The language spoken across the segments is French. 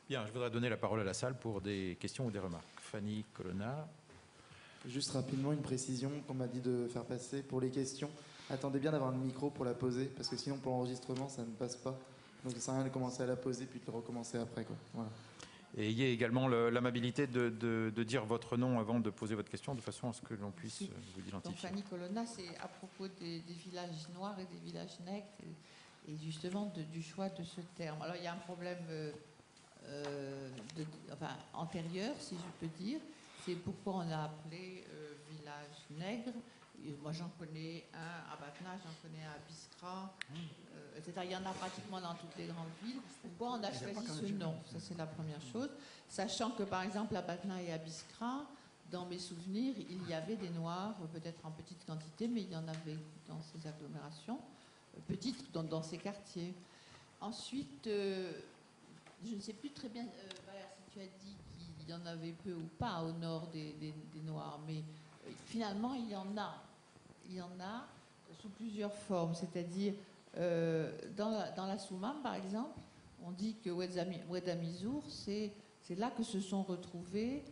Bien, je voudrais donner la parole à la salle pour des questions ou des remarques. Fanny Colonna. Juste rapidement, une précision qu'on m'a dit de faire passer pour les questions. Attendez bien d'avoir le micro pour la poser, parce que sinon pour l'enregistrement, ça ne passe pas. Donc ça sert à rien de commencer à la poser puis de le recommencer après, quoi. Voilà. Et ayez également l'amabilité de dire votre nom avant de poser votre question, de façon à ce que l'on puisse vous identifier. Donc Fanny Colonna, c'est à propos des villages noirs et des villages nègres, et justement du choix de ce terme. Alors il y a un problème antérieur, si je peux dire. C'est pourquoi on a appelé village nègre. Et moi j'en connais un à Batna, j'en connais un à Biskra, etc. Il y en a pratiquement dans toutes les grandes villes. Pourquoi on a choisi ce nom? Ça c'est la première chose. Sachant que par exemple à Batna et à Biskra, dans mes souvenirs, il y avait des Noirs, peut-être en petite quantité, mais il y en avait dans ces agglomérations, petites dans ces quartiers. Ensuite, je ne sais plus très bien, Valère, si tu as dit qu'il y en avait peu ou pas au nord des Noirs, mais finalement, il y en a. Il y en a sous plusieurs formes, c'est-à-dire dans la Soumam, par exemple, on dit que Ouedamizour, c'est là que se sont retrouvés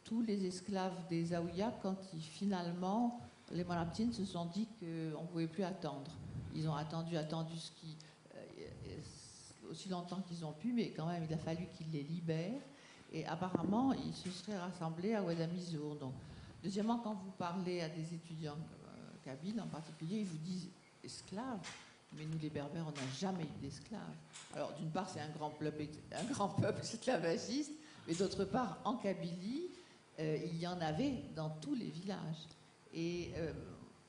tous les esclaves des Zaouïas quand finalement, les Malabtines se sont dit qu'on ne pouvait plus attendre. Ils ont attendu ce qui... aussi longtemps qu'ils ont pu, mais quand même, il a fallu qu'ils les libèrent. Et apparemment, ils se seraient rassemblés à Ouedamizour. Donc, deuxièmement, quand vous parlez à des étudiants kabyles en particulier, ils vous disent esclaves. Mais nous, les Berbères, on n'a jamais eu d'esclaves. Alors, d'une part, c'est un grand peuple esclavagiste, mais d'autre part, en Kabylie, il y en avait dans tous les villages. Et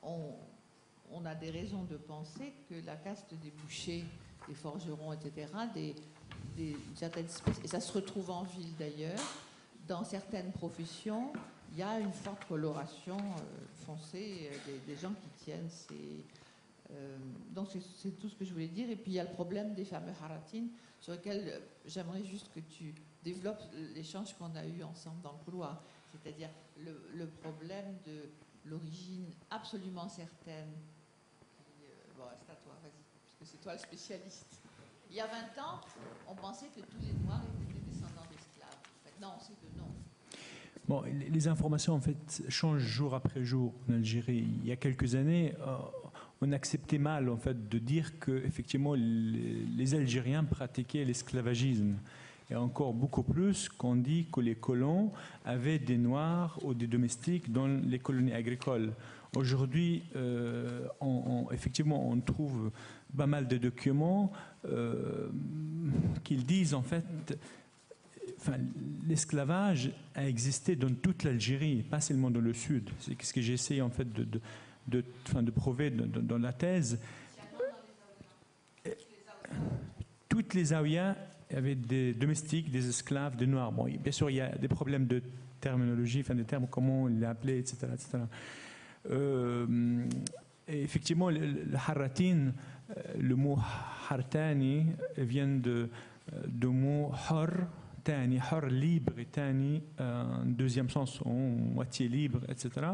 on a des raisons de penser que la caste des bouchers, des forgerons, etc., certaines espèces, et ça se retrouve en ville d'ailleurs, dans certaines professions, il y a une forte coloration foncée des gens qui tiennent ces... donc c'est tout ce que je voulais dire. Et puis il y a le problème des fameux haratines, sur lequel j'aimerais juste que tu développes l'échange qu'on a eu ensemble dans le couloir. C'est-à-dire le problème de l'origine absolument certaine. Bon, c'est à toi, vas-y, puisque c'est toi le spécialiste. Il y a 20 ans, on pensait que tous les Noirs étaient des descendants d'esclaves. Maintenant, on sait que non. Bon, les informations en fait changent jour après jour en Algérie. Il y a quelques années, on acceptait mal en fait de dire que effectivement les Algériens pratiquaient l'esclavagisme. Et encore beaucoup plus qu'on dit que les colons avaient des Noirs ou des domestiques dans les colonies agricoles. Aujourd'hui, effectivement, on trouve pas mal de documents qui disent en fait, l'esclavage a existé dans toute l'Algérie, pas seulement dans le sud. C'est ce que j'ai essayé en fait de prouver dans la thèse. Toutes les Zaouïas avaient des domestiques, des esclaves, des Noirs. Bon, bien sûr, il y a des problèmes de terminologie, des termes, comment on les appelait, etc. Et effectivement, le haratin, le mot hartani vient du mot hor, tani, hor libre, et tani, en deuxième sens, en moitié libre, etc.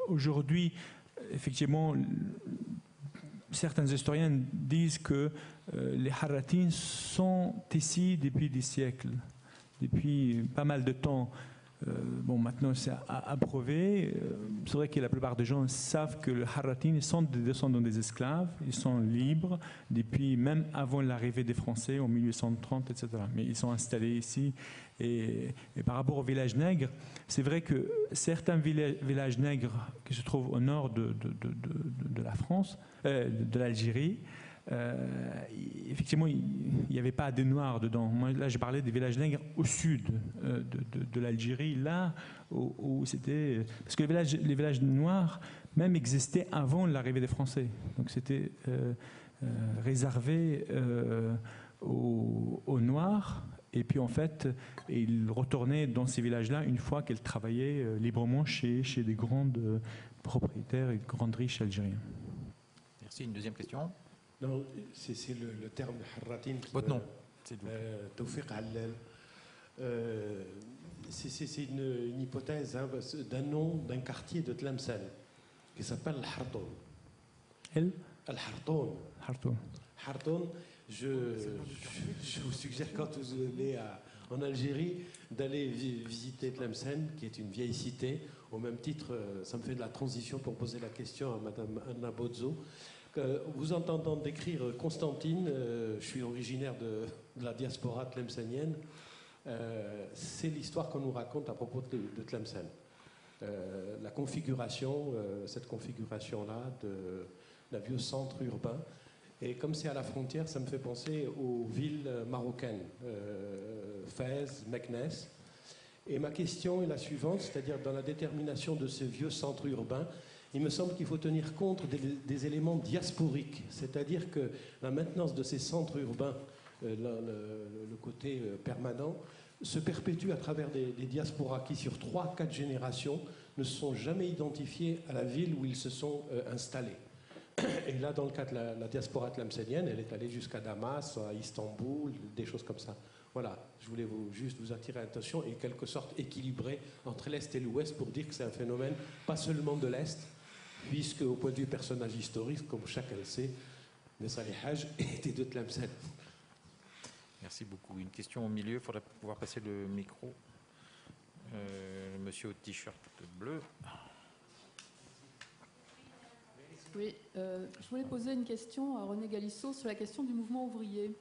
Aujourd'hui, effectivement, certains historiens disent que les haratines sont ici depuis des siècles, depuis pas mal de temps. Maintenant c'est à prouver. C'est vrai que la plupart des gens savent que les haratines sont des descendants des esclaves, ils sont libres depuis même avant l'arrivée des Français en 1830, etc. Mais ils sont installés ici. Et par rapport aux villages nègres, c'est vrai que certains villages nègres qui se trouvent au nord de la France, de l'Algérie, effectivement, il n'y avait pas de Noirs dedans. Moi, là, j'ai parlé des villages nègres au sud de l'Algérie, là où c'était... Parce que les villages noirs même existaient avant l'arrivée des Français. Donc c'était réservé aux Noirs. Et puis en fait, ils retournaient dans ces villages-là une fois qu'ils travaillaient librement chez des grandes propriétaires et grandes riches algériens. Merci. Une deuxième question. Non, c'est le terme harratin. Votre nom, c'est vous. Tawfiq Allal. C'est une hypothèse d'un nom d'un quartier de Tlemcen qui s'appelle Al-Hartoun. Al-Hartoun. Hartoun, je vous suggère quand vous allez en Algérie d'aller visiter Tlemcen, qui est une vieille cité. Au même titre, ça me fait de la transition pour poser la question à Madame Anna Bozzo. Vous entendant décrire Constantine, je suis originaire de la diaspora tlemcenienne, c'est l'histoire qu'on nous raconte à propos de Tlemcen. La configuration, cette configuration-là d'un vieux centre urbain. Et comme c'est à la frontière, ça me fait penser aux villes marocaines, Fès, Meknès. Et ma question est la suivante, c'est-à-dire dans la détermination de ce vieux centre urbain, il me semble qu'il faut tenir compte des éléments diasporiques, c'est-à-dire que la maintenance de ces centres urbains, le côté permanent, se perpétue à travers des diasporas qui, sur 3-4 générations, ne se sont jamais identifiés à la ville où ils se sont installés. Et là, dans le cas de la diaspora tlemcenienne, elle est allée jusqu'à Damas, à Istanbul, des choses comme ça. Voilà, je voulais juste vous attirer l'attention et quelque sorte équilibrer entre l'Est et l'Ouest pour dire que c'est un phénomène pas seulement de l'Est, puisque au point de vue personnage historique, comme chacun le sait, Nessa Haj était de Tlemcen. Merci beaucoup. Une question au milieu, il faudrait pouvoir passer le micro. Monsieur au t-shirt bleu. Oui, je voulais poser une question à René Galissot sur la question du mouvement ouvrier.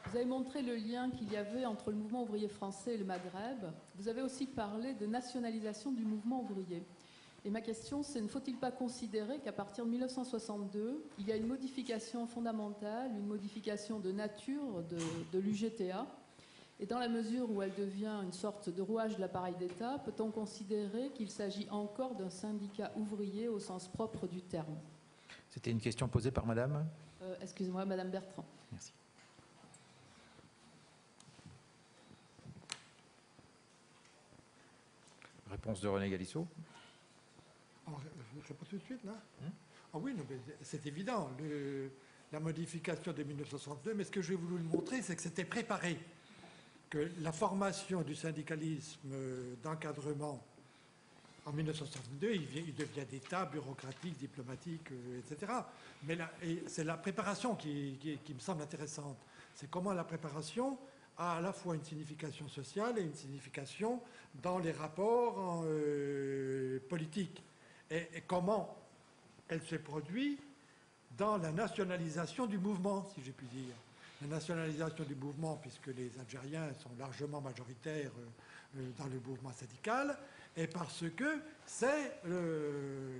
Vous avez montré le lien qu'il y avait entre le mouvement ouvrier français et le Maghreb. Vous avez aussi parlé de nationalisation du mouvement ouvrier. Et ma question, c'est ne faut-il pas considérer qu'à partir de 1962, il y a une modification fondamentale, une modification de nature de l'UGTA, et dans la mesure où elle devient une sorte de rouage de l'appareil d'État, peut-on considérer qu'il s'agit encore d'un syndicat ouvrier au sens propre du terme? C'était une question posée par Madame Excusez-moi, Madame Bertrand. Merci. Réponse de René Galissot. Je réponds tout de suite, là. Ah oui, non, mais c'est évident, la modification de 1962, mais ce que j'ai voulu montrer, c'est que c'était préparé, que la formation du syndicalisme d'encadrement en 1962, il devient d'État, bureaucratique, diplomatique, etc. Mais c'est la préparation qui me semble intéressante. C'est comment la préparation a à la fois une signification sociale et une signification dans les rapports politiques. Et comment elle se produit dans la nationalisation du mouvement, si j'ai pu dire. La nationalisation du mouvement, puisque les Algériens sont largement majoritaires dans le mouvement syndical, et parce que c'est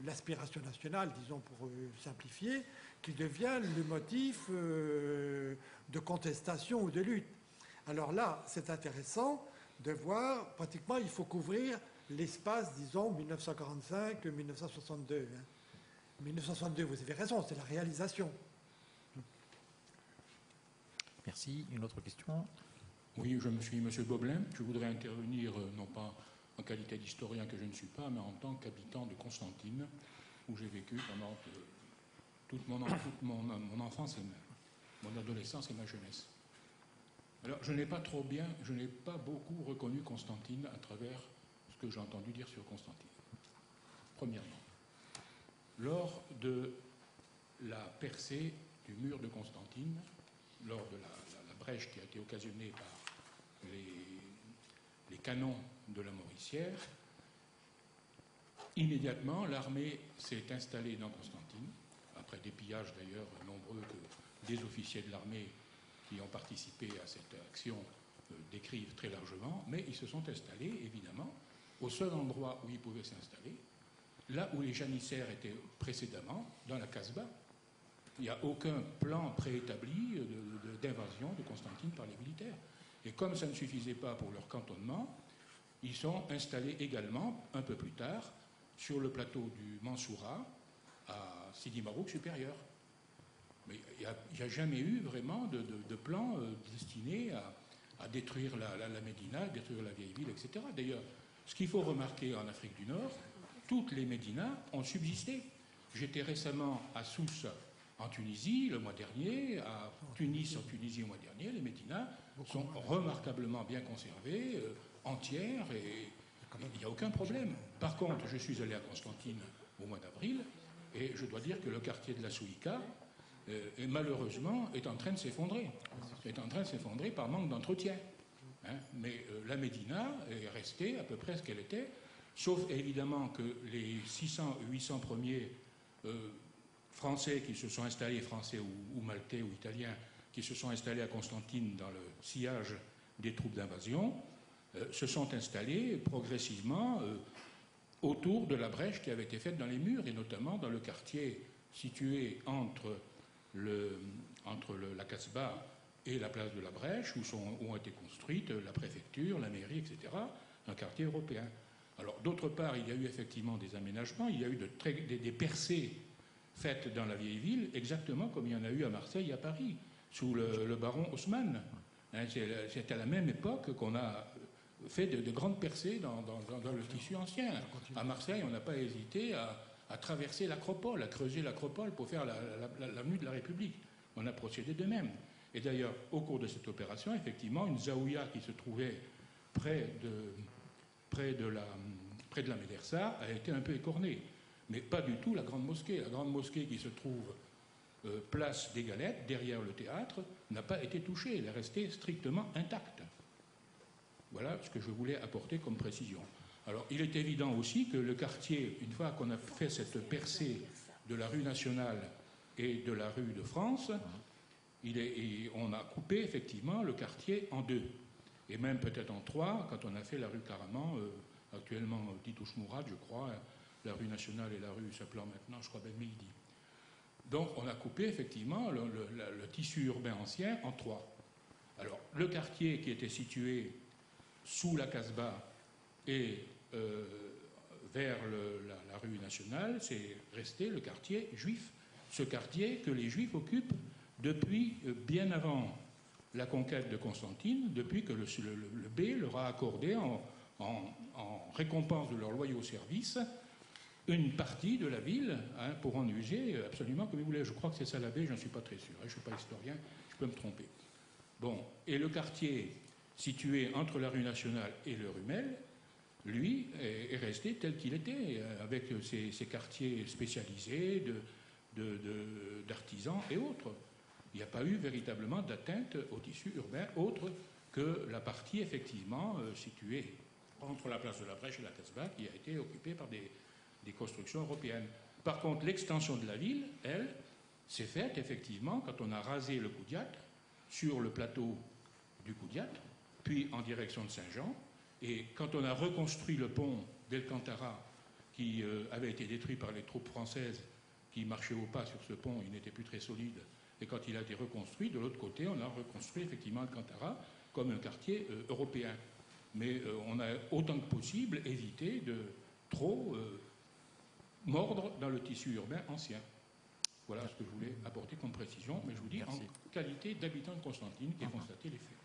l'aspiration nationale, disons pour simplifier, qui devient le motif de contestation ou de lutte. Alors là, c'est intéressant de voir, pratiquement, il faut couvrir l'espace, disons, 1945-1962. 1962, vous avez raison, c'est la réalisation. Merci. Une autre question? Oui, je me suis M. Boblin. Je voudrais intervenir, non pas en qualité d'historien que je ne suis pas, mais en tant qu'habitant de Constantine, où j'ai vécu pendant toute mon enfance, mon adolescence et ma jeunesse. Alors, je n'ai pas beaucoup reconnu Constantine à travers ce que j'ai entendu dire sur Constantine. Premièrement, lors de la percée du mur de Constantine, lors de la brèche qui a été occasionnée par les canons de la Mauricière, immédiatement, l'armée s'est installée dans Constantine, après des pillages d'ailleurs nombreux que des officiers de l'armée qui ont participé à cette action décrivent très largement, mais ils se sont installés, évidemment, au seul endroit où ils pouvaient s'installer, là où les janissaires étaient précédemment, dans la Casbah. Il n'y a aucun plan préétabli d'invasion de Constantine par les militaires. Et comme ça ne suffisait pas pour leur cantonnement, ils sont installés également, un peu plus tard, sur le plateau du Mansoura, à Sidi Marouk supérieur. Mais il n'y a jamais eu vraiment de plan destiné à détruire la Médina, détruire la vieille ville, etc. D'ailleurs, ce qu'il faut remarquer en Afrique du Nord, toutes les Médinas ont subsisté. J'étais récemment à Sousse, en Tunisie, le mois dernier, à Tunis, en Tunisie, le mois dernier. Les Médinas sont remarquablement bien conservées, entières, et il n'y a aucun problème. Par contre, je suis allé à Constantine au mois d'avril, et je dois dire que le quartier de la Souika et malheureusement est en train de s'effondrer. Est en train de s'effondrer par manque d'entretien. Hein. Mais la Médina est restée à peu près ce qu'elle était, sauf évidemment que les 600-800 premiers Français qui se sont installés, Français ou Maltais ou Italiens, qui se sont installés à Constantine dans le sillage des troupes d'invasion, se sont installés progressivement autour de la brèche qui avait été faite dans les murs, et notamment dans le quartier situé entre la Casbah et la place de la Brèche, où ont été construites la préfecture, la mairie, etc., un quartier européen. Alors, d'autre part, il y a eu effectivement des aménagements, il y a eu des percées faites dans la vieille ville, exactement comme il y en a eu à Marseille et à Paris, sous le baron Haussmann. Hein, c'est à la même époque qu'on a fait de grandes percées dans le tissu ancien. À Marseille, on n'a pas hésité à traverser l'Acropole, à creuser l'Acropole pour faire l'avenue de la République. On a procédé de même. Et d'ailleurs, au cours de cette opération, effectivement, une zaouïa qui se trouvait près de la médersa a été un peu écornée. Mais pas du tout la grande mosquée. La grande mosquée qui se trouve place des Galettes, derrière le théâtre, n'a pas été touchée. Elle est restée strictement intacte. Voilà ce que je voulais apporter comme précision. Alors, il est évident aussi que le quartier, une fois qu'on a fait cette percée de la rue nationale et de la rue de France, on a coupé effectivement le quartier en deux, et même peut-être en trois, quand on a fait la rue Caraman, actuellement Titouche Mourad, je crois, la rue nationale et la rue s'appelant maintenant, je crois, Ben Mehdi. Donc, on a coupé effectivement le tissu urbain ancien en trois. Alors, le quartier qui était situé sous la Casbah et vers la rue nationale, c'est resté le quartier juif. Ce quartier que les juifs occupent depuis bien avant la conquête de Constantine, depuis que le bey leur a accordé en récompense de leur loyaux services une partie de la ville, hein, pour en user absolument comme ils voulaient. Je crois que c'est ça l'abbé, je n'en suis pas très sûr, hein, je ne suis pas historien, je peux me tromper. Bon, et le quartier situé entre la rue nationale et le Rumel, lui, est resté tel qu'il était, avec ses quartiers spécialisés d'artisans et autres. Il n'y a pas eu véritablement d'atteinte au tissu urbain autre que la partie effectivement située entre la place de la Brèche et la Casbah, qui a été occupée par des constructions européennes. Par contre, l'extension de la ville, elle, s'est faite effectivement quand on a rasé le Goudiat sur le plateau du Goudiat, puis en direction de Saint-Jean, et quand on a reconstruit le pont d'El-Kantara, qui avait été détruit par les troupes françaises qui marchaient au pas sur ce pont, il n'était plus très solide, et quand il a été reconstruit, de l'autre côté, on a reconstruit effectivement El-Kantara comme un quartier européen. Mais on a autant que possible évité de trop mordre dans le tissu urbain ancien. Voilà ce que je voulais apporter comme précision, mais je vous dis en qualité d'habitant de Constantine qui a constaté les faits.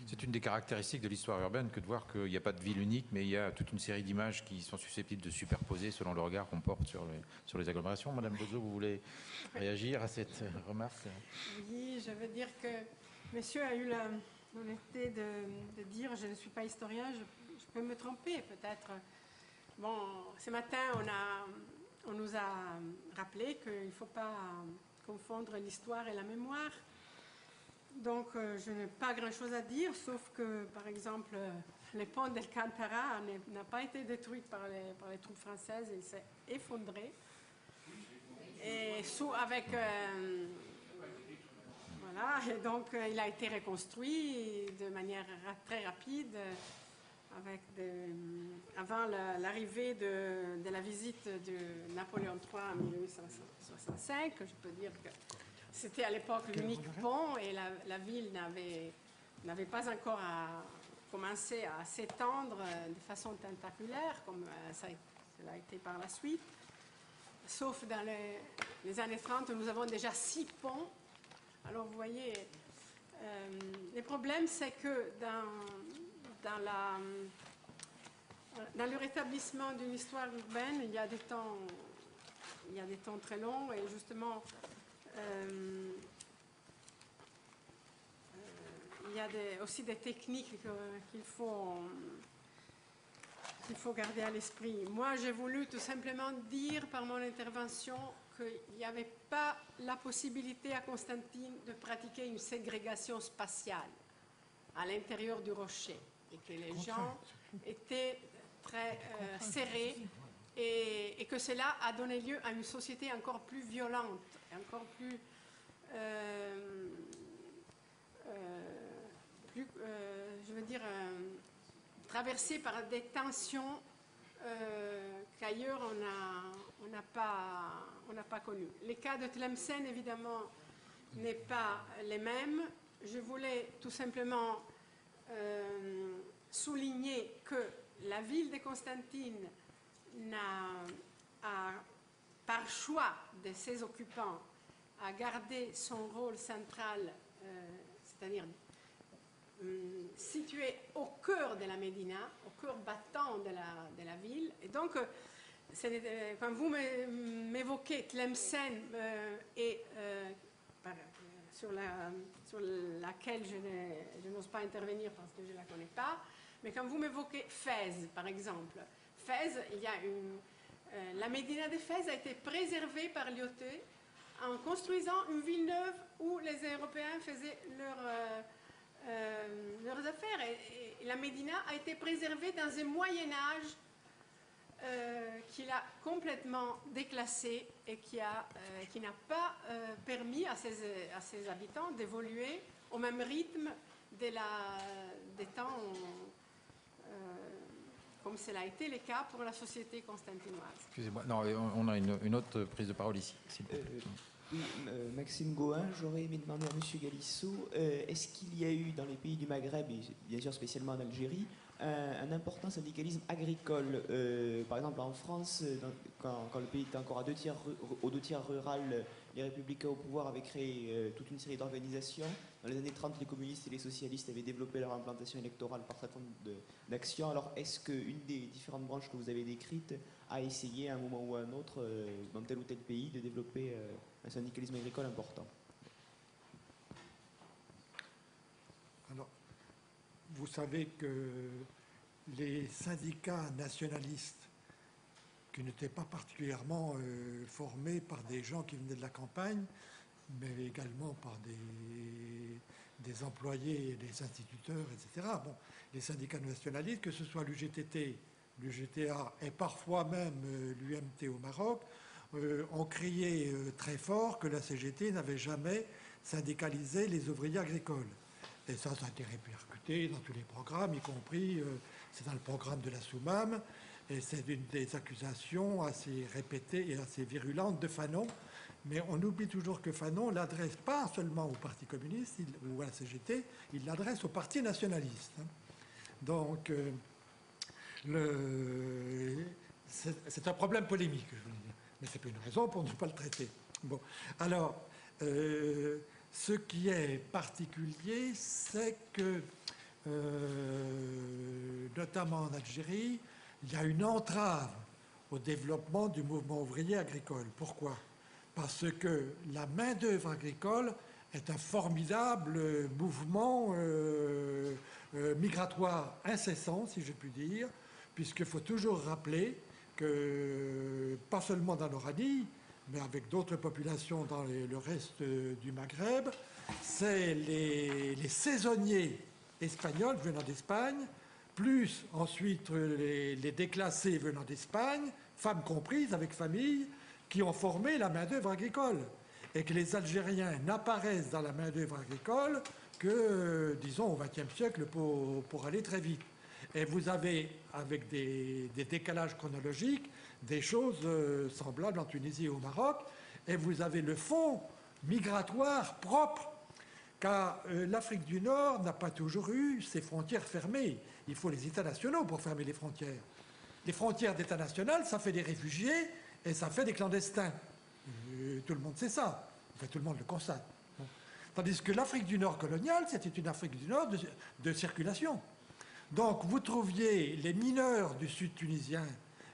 C'est une des caractéristiques de l'histoire urbaine que de voir qu'il n'y a pas de ville unique, mais il y a toute une série d'images qui sont susceptibles de superposer selon le regard qu'on porte sur les agglomérations. Madame Bozo, vous voulez réagir à cette remarque? Oui, je veux dire que monsieur a eu l'honnêteté de dire, je ne suis pas historien, je peux me tromper peut-être. Bon, ce matin, on nous a rappelé qu'il ne faut pas confondre l'histoire et la mémoire. Donc, je n'ai pas grand-chose à dire, sauf que, par exemple, le pont d'El-Kantara n'a pas été détruit par les troupes françaises, il s'est effondré. Et avec... voilà, et donc il a été reconstruit de manière très rapide, avant l'arrivée de la visite de Napoléon III en 1865, je peux dire que c'était à l'époque l'unique pont et la ville n'avait pas encore commencé à s'étendre de façon tentaculaire, comme cela a été par la suite. Sauf dans les années 30, nous avons déjà 6 ponts. Alors vous voyez, le problème c'est que dans le rétablissement d'une histoire urbaine, il y a des temps très longs et justement il y a aussi des techniques qu'il faut garder à l'esprit. Moi, j'ai voulu tout simplement dire par mon intervention qu'il n'y avait pas la possibilité à Constantine de pratiquer une ségrégation spatiale à l'intérieur du rocher et que les gens étaient très serrés et que cela a donné lieu à une société encore plus violente, encore plus, je veux dire, traversée par des tensions qu'ailleurs on n'a pas connues. Les cas de Tlemcen, évidemment, n'est pas les mêmes. Je voulais tout simplement souligner que la ville de Constantine par choix de ses occupants, a gardé son rôle central, c'est-à-dire situé au cœur de la Médina, au cœur battant de la ville. Et donc, quand vous m'évoquez Tlemcen sur laquelle je n'ose pas intervenir parce que je ne la connais pas, mais quand vous m'évoquez Fès, par exemple, Fès, il y a la Médina de Fès a été préservée par Lyautey en construisant une ville neuve où les Européens faisaient leurs affaires. Et la Médina a été préservée dans un Moyen-Âge qu'il a complètement déclassé et qui n'a pas permis à ses habitants d'évoluer au même rythme des temps, comme cela a été le cas pour la société constantinoise. Excusez-moi, non, on a une autre prise de parole ici. Oui, Maxime Gohin, j'aurais aimé demander à M. Galissot, est-ce qu'il y a eu dans les pays du Maghreb, et bien sûr spécialement en Algérie, un important syndicalisme agricole? Par exemple en France, quand le pays était encore aux deux tiers rural, les républicains au pouvoir avaient créé toute une série d'organisations. Dans les années 30, les communistes et les socialistes avaient développé leur implantation électorale par certain nombre d'actions. Alors est-ce qu'une des différentes branches que vous avez décrites a essayé à un moment ou à un autre, dans tel ou tel pays, de développer un syndicalisme agricole important? Alors, vous savez que les syndicats nationalistes, qui n'étaient pas particulièrement formés par des gens qui venaient de la campagne, mais également par des employés, des instituteurs, etc. Bon, les syndicats nationalistes, que ce soit l'UGTT, l'UGTA et parfois même l'UMT au Maroc, ont crié très fort que la CGT n'avait jamais syndicalisé les ouvriers agricoles. Et ça a été répercuté dans tous les programmes, y compris, c'est dans le programme de la Soumam, et c'est une des accusations assez répétées et assez virulentes de Fanon. Mais on oublie toujours que Fanon l'adresse pas seulement au Parti communiste ou à la CGT, il l'adresse au Parti nationaliste. Donc, c'est un problème polémique, je veux dire. Mais c'est pas une raison pour ne pas le traiter. Bon, alors, ce qui est particulier, c'est que, notamment en Algérie, il y a une entrave au développement du mouvement ouvrier agricole. Pourquoi? Parce que la main-d'œuvre agricole est un formidable mouvement migratoire incessant, si je puis dire, puisqu'il faut toujours rappeler que, pas seulement dans l'Oranie, mais avec d'autres populations dans le reste du Maghreb, c'est les saisonniers espagnols venant d'Espagne, plus ensuite les déclassés venant d'Espagne, femmes comprises avec famille, qui ont formé la main-d'œuvre agricole. Et que les Algériens n'apparaissent dans la main-d'œuvre agricole que, disons, au XXe siècle pour aller très vite. Et vous avez, avec des décalages chronologiques, des choses semblables en Tunisie et au Maroc, et vous avez le fond migratoire propre, car l'Afrique du Nord n'a pas toujours eu ses frontières fermées. Il faut les États nationaux pour fermer les frontières. Les frontières d'État national, ça fait des réfugiés et ça fait des clandestins. Tout le monde sait ça. Enfin, tout le monde le constate. Bon. Tandis que l'Afrique du Nord coloniale, c'était une Afrique du Nord de circulation. Donc, vous trouviez les mineurs du sud tunisien,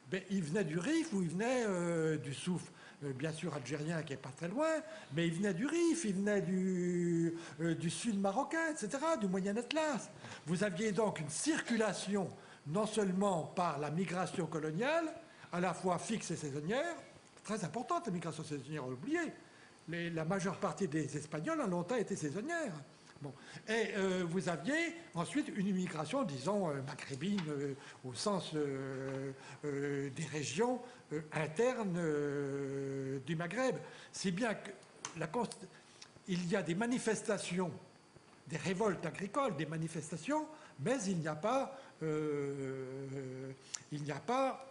ben, ils venaient du Rif ou ils venaient du Souf, bien sûr algérien qui n'est pas très loin, mais ils venaient du Rif, ils venaient du sud marocain, etc., du Moyen Atlas. Vous aviez donc une circulation, non seulement par la migration coloniale, à la fois fixe et saisonnière, très importante la migration saisonnière, on l'a oublié. la majeure partie des Espagnols ont longtemps été saisonnières. Bon. Et vous aviez ensuite une immigration, disons, maghrébine, au sens des régions internes du Maghreb. Si bien que il y a des manifestations, des révoltes agricoles, des manifestations, mais il n'y a pas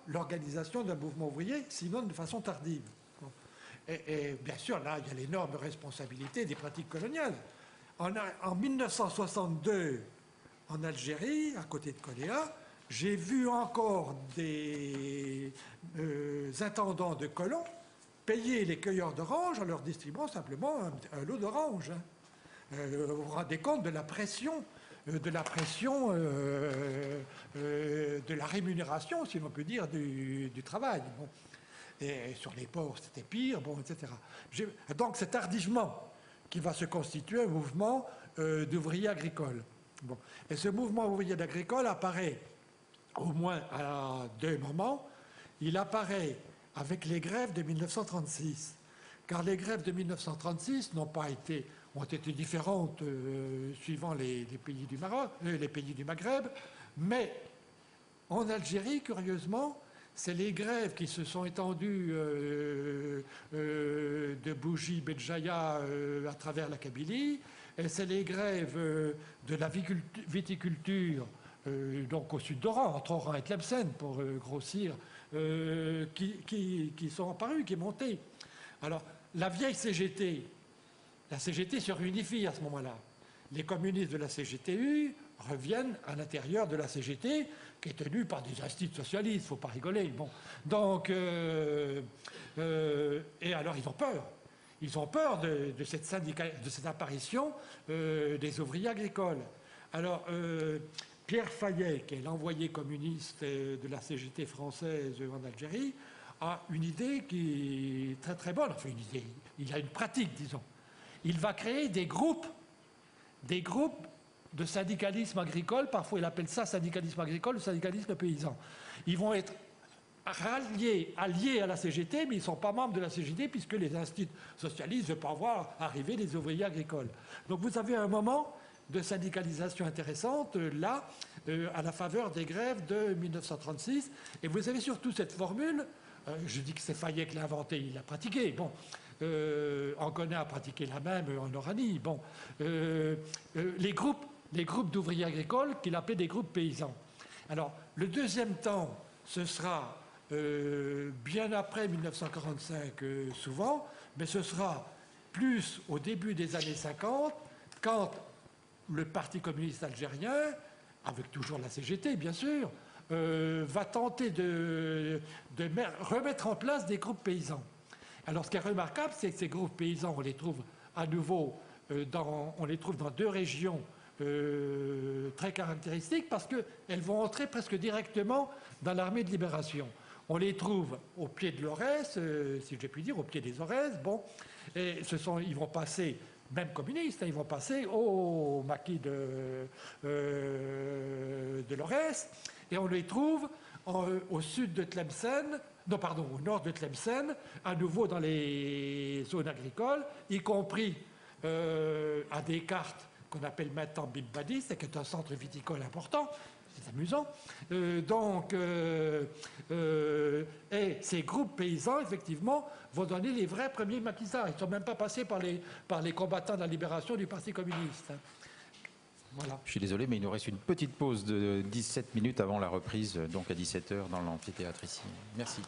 l'organisation d'un mouvement ouvrier, sinon de façon tardive. Bon. Et bien sûr, là, il y a l'énorme responsabilité des pratiques coloniales. En 1962, en Algérie, à côté de Koléa, j'ai vu encore des intendants de colons payer les cueilleurs d'oranges en leur distribuant simplement un lot d'oranges. Vous vous rendez compte de la pression, de la rémunération, si l'on peut dire, du travail. Bon. Et sur les ports, c'était pire, bon, etc. Donc c'est tardivement qui va se constituer un mouvement d'ouvriers agricoles. Bon. Et ce mouvement ouvrier agricole apparaît au moins à deux moments. Il apparaît avec les grèves de 1936, car les grèves de 1936 ont été différentes suivant les pays du Maroc, les pays du Maghreb, mais en Algérie, curieusement, c'est les grèves qui se sont étendues de Bougie, Béjaïa à travers la Kabylie, et c'est les grèves de la viticulture, donc au sud d'Oran, entre Oran et Tlemcen, pour grossir, qui sont apparues, qui est montée. Alors, la vieille CGT, la CGT se réunifie à ce moment-là. Les communistes de la CGTU reviennent à l'intérieur de la CGT, qui est tenue par des instituts socialistes, il ne faut pas rigoler. Bon. Donc, et alors ils ont peur. Ils ont peur de cette apparition des ouvriers agricoles. Alors, Pierre Fayet, qui est l'envoyé communiste de la CGT française en Algérie, a une idée qui est très très bonne. Enfin, une idée, il a une pratique, disons. Il va créer des groupes de syndicalisme agricole, parfois il appelle ça syndicalisme agricole ou syndicalisme paysan. Ils vont être alliés à la CGT, mais ils ne sont pas membres de la CGT puisque les instituts socialistes ne veulent pas voir arriver les ouvriers agricoles. Donc vous avez un moment de syndicalisation intéressante, là, à la faveur des grèves de 1936. Et vous avez surtout cette formule, je dis que c'est Fayet qui l'a inventée, il l'a pratiquée. Bon, Angonet a pratiqué la même en Oranie. Bon, les groupes d'ouvriers agricoles qu'il appelait des groupes paysans. Alors, le deuxième temps, ce sera bien après 1945 souvent, mais ce sera plus au début des années 50, quand le Parti communiste algérien, avec toujours la CGT bien sûr, va tenter de remettre en place des groupes paysans. Alors ce qui est remarquable, c'est que ces groupes paysans, on les trouve à nouveau dans deux régions très caractéristiques parce qu'elles vont entrer presque directement dans l'armée de libération. On les trouve au pied de l'Aurès, si je puis dire, au pied des Aurès. Bon, et ils vont passer, même communistes, ils vont passer au maquis de l'Aurès, et on les trouve au sud de Tlemcen, au nord de Tlemcen, à nouveau dans les zones agricoles, y compris à des cartes qu'on appelle maintenant Bimbadis, qui est un centre viticole important. C'est amusant. Et ces groupes paysans, effectivement, vont donner les vrais premiers maquisards. Ils ne sont même pas passés par les combattants de la libération du Parti communiste. Voilà. Je suis désolé, mais il nous reste une petite pause de 17 minutes avant la reprise, donc à 17h dans l'amphithéâtre ici. Merci.